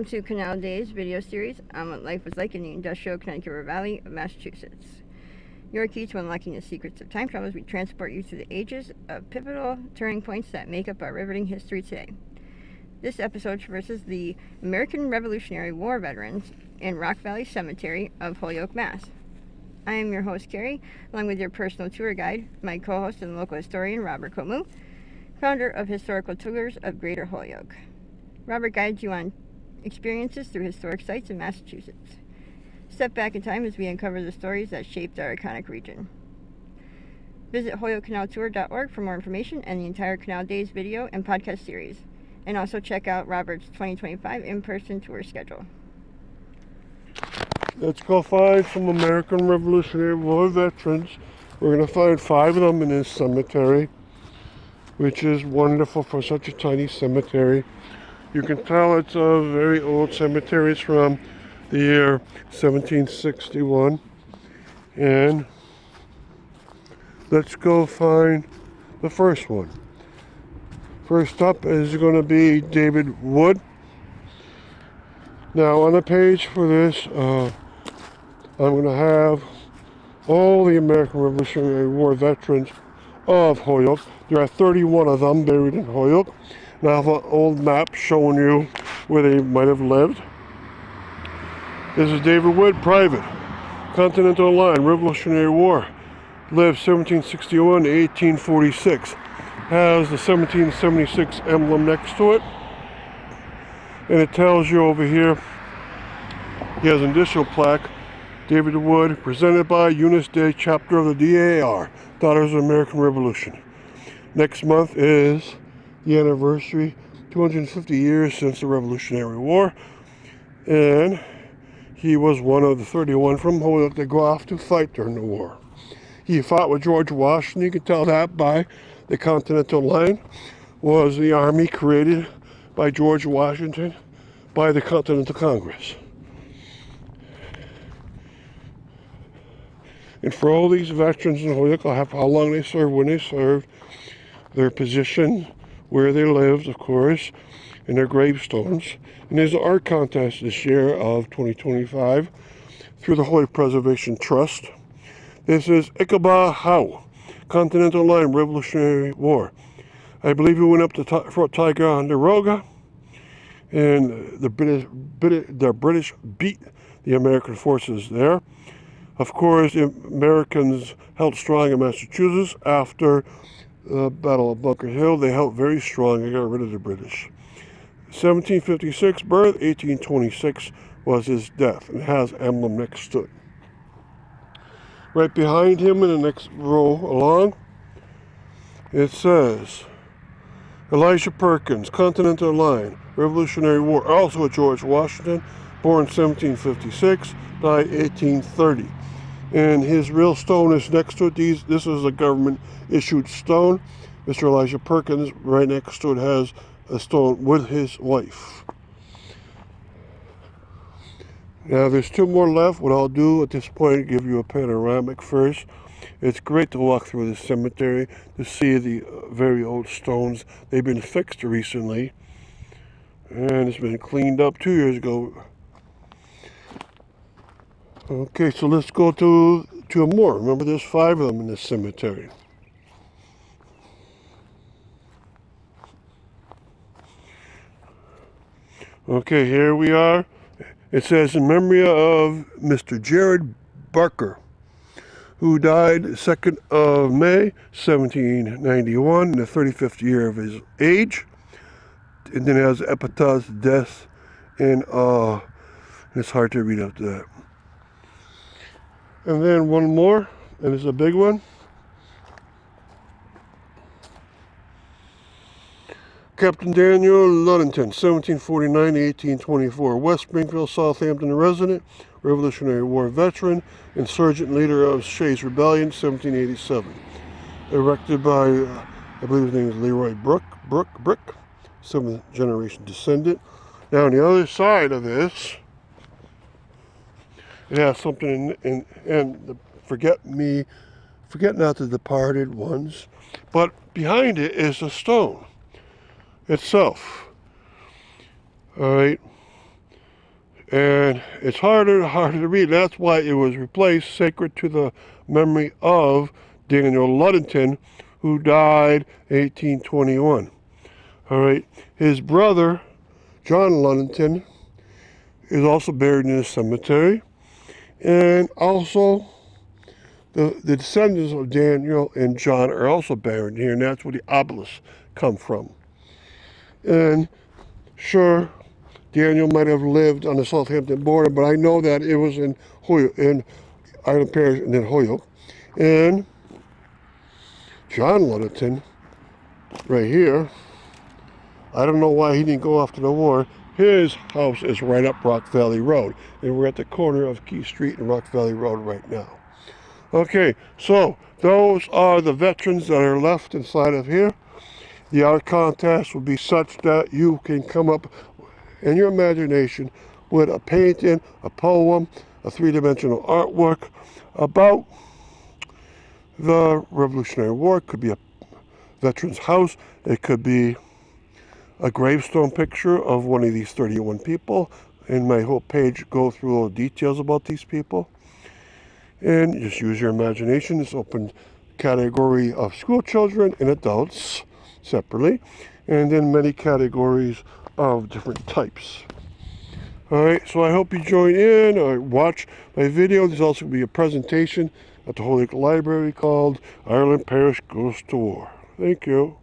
Welcome to Canal Days video series on what life was like in the industrial Connecticut River Valley of Massachusetts. Your key to unlocking the secrets of time travel as we transport you through the ages of pivotal turning points that make up our riveting history today. This episode traverses the American Revolutionary War veterans in Rock Valley Cemetery of Holyoke, Mass. I am your host, Carrie, along with your personal tour guide, my co-host and local historian, Robert Comu, founder of Historical Tours of Greater Holyoke. Robert guides you on experiences through historic sites in Massachusetts. Step back in time as we uncover the stories that shaped our iconic region. Visit HolyokeCanalTour.org for more information and the entire Canal Days video and podcast series. And also check out Robert's 2025 in-person tour schedule. Let's go find some American Revolutionary War veterans. We're going to find 5 of them in this cemetery, which is wonderful for such a tiny cemetery. You can tell it's a very old cemetery. It's from the year 1761. And let's go find the first one. First up is going to be David Wood. Now on the page for this, I'm going to have all the American Revolutionary War veterans of Holyoke. There are 31 of them buried in Holyoke. And I have an old map showing you where they might have lived. This is David Wood, private, Continental Line, Revolutionary War. Lived 1761 to 1846. Has the 1776 emblem next to it. And it tells you over here, he has an additional plaque, David Wood, presented by Eunice Day, chapter of the DAR, Daughters of the American Revolution. Next month is the anniversary, 250 years since the Revolutionary War, and he was one of the 31 from Holyoke that go off to fight during the war. He fought with George Washington. You can tell that by the Continental Line was the army created by George Washington by the Continental Congress. And for all these veterans in Holyoke, I'll have how long they served, when they served, their position, where they lived, of course, and their gravestones. And there's an art contest this year of 2025 through the Holy Preservation Trust. This is Ichabod Howe, Continental Line, Revolutionary War. I believe he went up to Fort Ticonderoga, and the British beat the American forces there. Of course, the Americans held strong in Massachusetts after the Battle of Bunker Hill. They held very strong and got rid of the British. 1756 birth, 1826 was his death, and has emblem next to it. Right behind him in the next row along, it says Elijah Perkins, Continental Line, Revolutionary War, also a George Washington, born 1756, died 1830. And his real stone is next to it. This is a government-issued stone. Mr. Elijah Perkins, right next to it, has a stone with his wife. Now, there's 2 more left. What I'll do at this point is give you a panoramic first. It's great to walk through this cemetery to see the very old stones. They've been fixed recently, and it's been cleaned up 2 years ago. Okay, so let's go to more. Remember, there's 5 of them in this cemetery. Okay, here we are. It says, in memory of Mr. Jared Barker, who died 2nd of May, 1791, in the 35th year of his age. And then it has epitaph's death, and it's hard to read after that. And then one more, and it's a big one. Captain Daniel Ludington, 1749 to 1824, West Springfield, Southampton resident, Revolutionary War veteran, insurgent leader of Shays Rebellion, 1787. Erected by, I believe his name is Leroy Brick, 7th generation descendant. Now on the other side of this, it has something forget not the departed ones, but behind it is a stone itself. All right. And it's harder and harder to read. That's why it was replaced, sacred to the memory of Daniel Ludington, who died 1821. All right. His brother, John Ludington, is also buried in this cemetery. And also, the descendants of Daniel and John are also buried here, and that's where the obelisks come from. And sure, Daniel might have lived on the Southampton border, but I know that it was in Holyoke, in Island Parish, and then Holyoke. And John Ludington, right here, I don't know why he didn't go after the war. His house is right up Rock Valley Road, and we're at the corner of Key Street and Rock Valley Road right now. Okay, so those are the veterans that are left inside of here. The art contest will be such that you can come up in your imagination with a painting, a poem, a three-dimensional artwork about the Revolutionary War. It could be a veteran's house. It could be a gravestone picture of one of these 31 people. And my whole page go through all the details about these people. And just use your imagination. It's open category of school children and adults separately, and then many categories of different types. All right, so I hope you join in or watch my video. There's also going to be a presentation at the Holyoke Library called Ireland Parish Goes to War. Thank you.